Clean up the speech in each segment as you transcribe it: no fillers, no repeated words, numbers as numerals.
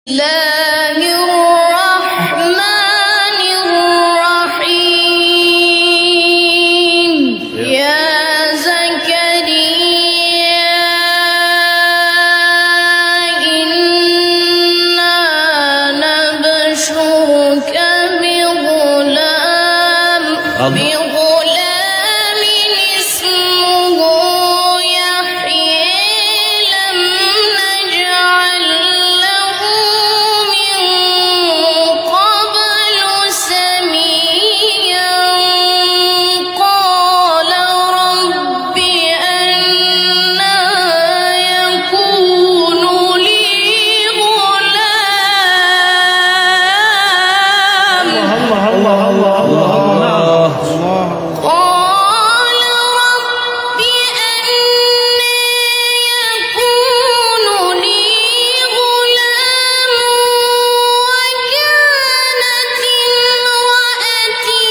الله الرحمن الرحيم يا زكريا إنا نبشرك بغلام اسمه يحيى لم نجعل له من قبل سميا قال رب أنى يكون لي غلام قال رب أنى يكون لي غلام وكانت امرأتي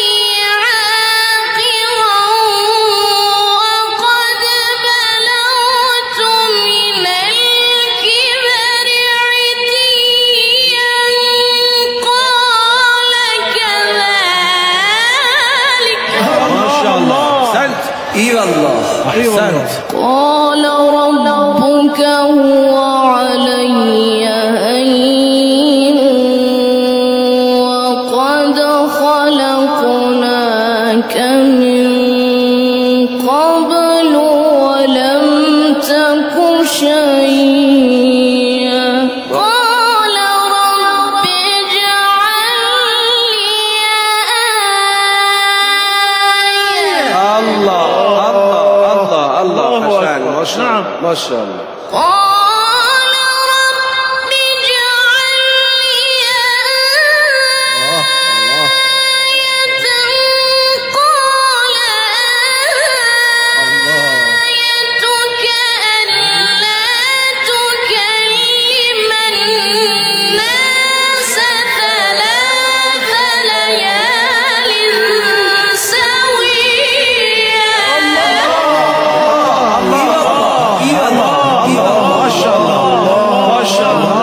عاقرا وقد بلغت من الكبر عتيا قال كذلك ما شاء الله أحسنت. اي والله احسنت. قال ربك هو علي هين وقد خلقناك من قبل ولم تك شيئا قال رب اجعل لي آية الله حسن. ما شاء الله ما شاء الله. قال رب اجعل لي آية قال آيتك ألا تكلم الناس 3 ليال سويا ما شاء الله ما شاء الله.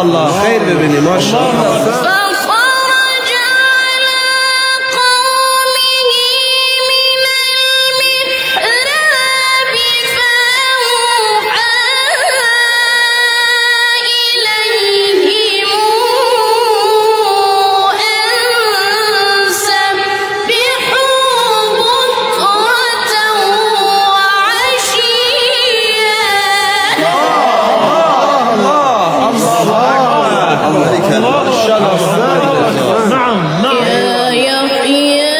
الله خير ببني ما شاء الله. فخرج على قومه من المحراب فأوحى إليهم أن سبحوا بكرة وعشيا ما شاء الله. يا يحيى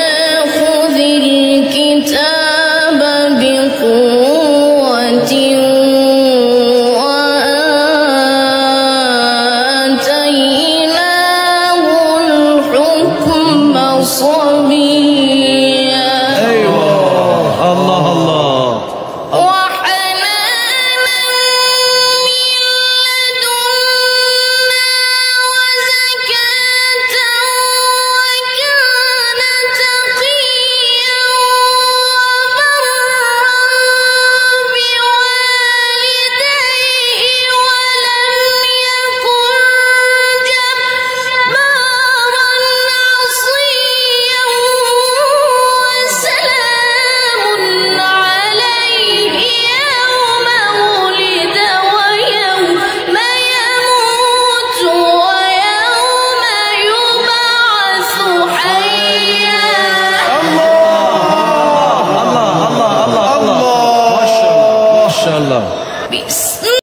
خذ الكتاب بقوة وآتيناه الحكم صبيا ايوه الله وحنانا من لدنا وزكاة وكان تقيا وبرا بوالديه ولم يكن جبارا عصيا وسلام عليه يوم ولد ويوم يموت ويوم يبعث حيا الله ما شاء الله. بسم